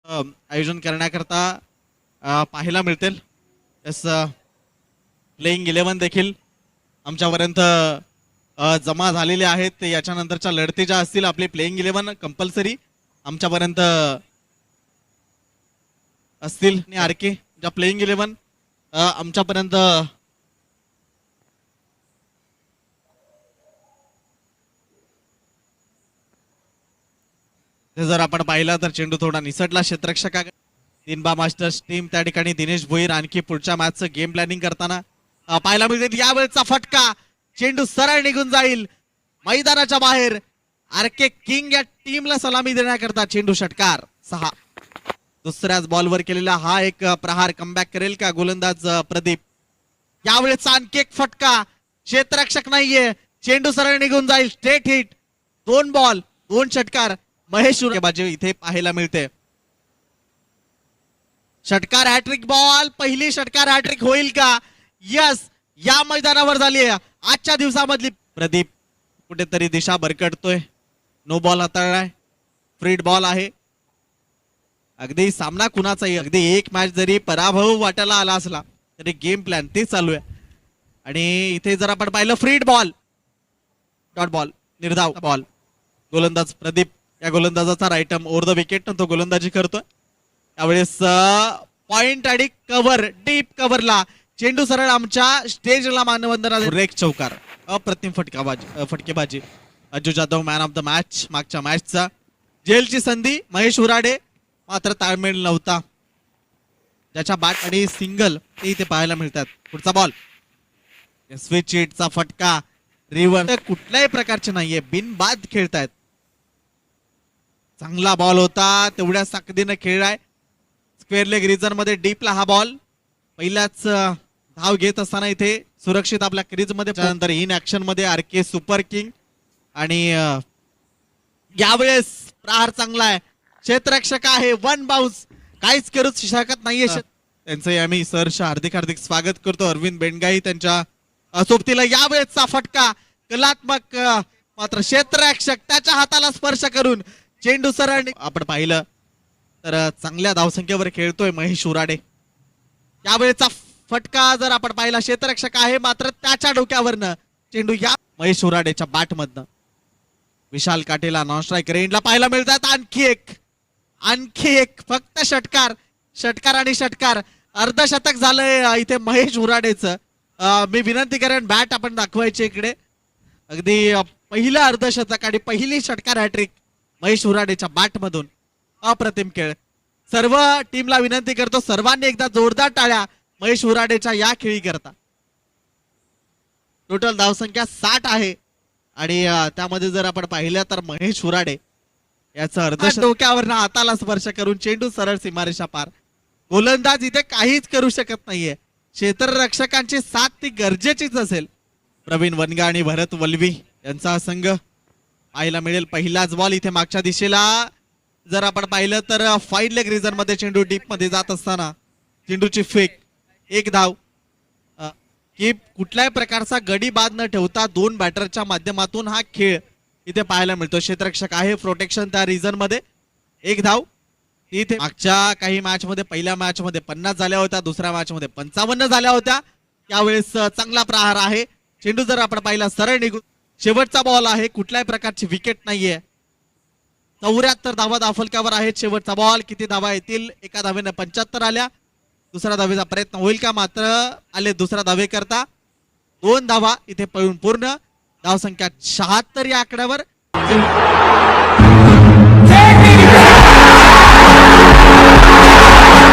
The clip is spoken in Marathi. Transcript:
आयोजन करण्याकरता पाहायला मिळतील. यस, प्लेइंग 11 देखील आमच्यापर्यंत जमा झालेले आहेत. याच्यानंतरच्या लढती ज्या असतील आपले प्लेइंग 11 कंपल्सरी आमच्यापर्यंत असतील. आणि आरके ज्या प्लेइंग 11 आमच्यापर्यंत जर आपण पाहिलं तर चेंडू थोडा निसटला क्षेत्ररक्षका. तीनबा मास्टर्स टीम त्या ठिकाणी दिनेश भोईर आणखी पुढच्या मॅचचं गेम प्लॅनिंग करताना पाहायला मिळते. यावेळेचा फटका, चेंडू सरळ निघून जाईल मैदानाच्या बाहेर. आरके किंग या टीमला सलामी देण्याकरता चेंडू षटकार 6. दुसऱ्याच बॉलवर केलेला हा एक प्रहार कमबॅक करेल का गोलंदाज प्रदीप. यावेळेचा आणखी एक फटका, क्षेत्ररक्षक नाहीये, चेंडू सरळ निघून जाईल. Straight hit. 2 बॉल 2 षटकार महेश बाजी इथे पाहायला मिळते. षटकार हॅट्रिक बॉल, पहिली षटकार हॅट्रिक होईल का? यस, या मैदानावर झाली आजच्या दिवसामधली. प्रदीप कुठेतरी दिशा भरकटतोय. नो बॉल हाताळलाय, फ्रीड बॉल आहे. अगदी सामना कुणाचाही, अगदी एक मॅच जरी पराभव वाटायला आला असला तरी गेम प्लॅन ते चालू आहे. आणि इथे जर आपण पाहिलं फ्रीड बॉल, डॉट बॉल, निर्धाव बॉल. गोलंदाज प्रदीप या गोलंदाजाचा राईटम ओव्हर द विकेट तो गोलंदाजी करतोय. त्यावेळेस पॉइंट आणि कव्हर, डीप कव्हरला चेंडू सरळ आमच्या स्टेजला मानवंदना. रेक चौकार, अप्रतिम फटकेबाजी. Ajju Jadhav man of the match मागच्या मॅचचा. जेलची संधी महेश उराडे, मात्र ताळमेळ नव्हता. ज्याच्या बॅट आणि सिंगल ते इथे पाहायला मिळतात. पुढचा बॉल, स्विच हिटचा फटका, रिव्हर कुठल्याही प्रकारचे नाहीये, बिनबाद खेळतायत. चांगला बॉल होता, तेवढ्या ताकदीने खेळलाय. स्क्वेअर लेग रिजन मध्ये डीपला हा बॉल. पहिल्याच धाव घेत असताना इथे सुरक्षित आपल्या क्रीज मध्ये. त्यानंतर इन ऍक्शन मध्ये आरके सुपर किंग. आणि यावेळेस प्रहार चांगला आहे, क्षेत्ररक्षक आहे, 1 बाउन्स, काहीच करू शकत नाहीये. त्यांचं आम्ही सहर्ष हार्दिक हार्दिक स्वागत करतो. अरविंद बेंडगाई त्यांच्या सोबतीला. यावेळेसचा फटका कलात्मक, मात्र क्षेत्ररक्षक त्याच्या हाताला स्पर्श करून चेंडू सरळ. आपण पाहिलं तर चांगल्या धावसंख्येवर खेळतोय महेश उराडे. यावेळेचा फटका जर आपण पाहिला, क्षेत्ररक्षक आहे, मात्र त्याच्या डोक्यावरनं चेंडू या महेश उराडेच्या बॅट मधनं. विशाल काटेला नॉन स्ट्राईक रेंजला पाहायला मिळतात. आणखी एक फक्त षटकार, षटकार आणि षटकार. अर्धशतक झालंय इथे महेश उराडेचं. मी विनंती करेन बॅट आपण दाखवायची इकडे. अगदी पहिलं अर्धशतक आणि पहिली षटकार हॅट्रिक महेश उराडेच्या बॅट मधून. अप्रतिम खेळ. सर्व टीमला विनंती करतो, सर्वांनी एकदा जोरदार टाळ्या महेश उराडेच्या या खेळी करता. टोटल धावसंख्या 60 आहे. आणि त्यामध्ये जर आपण पाहिलं तर महेश उराडे याचा अर्धशतक डोक्यावर हाताला स्पर्श करून चेंडू सरळ सीमारेषा पार. गोलंदाज इथे काहीच करू शकत नाहीये. क्षेत्ररक्षकांची साथ ती गरजेचीच असेल. प्रवीण वनगा आणि भरत वल्वी यांचा संघ पाहायला मिळेल. पहिलाच बॉल इथे मागच्या दिशेला जर आपण पाहिलं तर फाईड लेग रिजन मध्ये चेंडू डीप मध्ये जात असताना चेंडूची फेक, 1 धाव. की कुठल्याही प्रकारचा गडी बाद न ठेवता 2 बॅटरच्या माध्यमातून हा खेळ इथे पाहायला मिळतो. क्षेत्ररक्षक आहे, प्रोटेक्शन त्या रिजन मध्ये. 1 धाव. इथे मागच्या काही मॅच मध्ये, पहिल्या मॅच मध्ये 50 झाल्या होत्या, दुसऱ्या मॅच मध्ये 55 झाल्या होत्या. यावेळेस चांगला प्रहार आहे. चेंडू जर आपण पाहिला सरळ निघून. शेवटचा बॉल आहे, कुठल्याही प्रकारची विकेट नाहीये. 74 धावा दाफलक्यावर आहेत. शेवटचा बॉल, किती धावा येतील? एका धावेने 75 आल्या. दुसऱ्या धावेचा प्रयत्न होईल का? मात्र आले दुसऱ्या धावे करता 2 धावा इथे पळून पूर्ण. धावसंख्या 76 या आकड्यावर.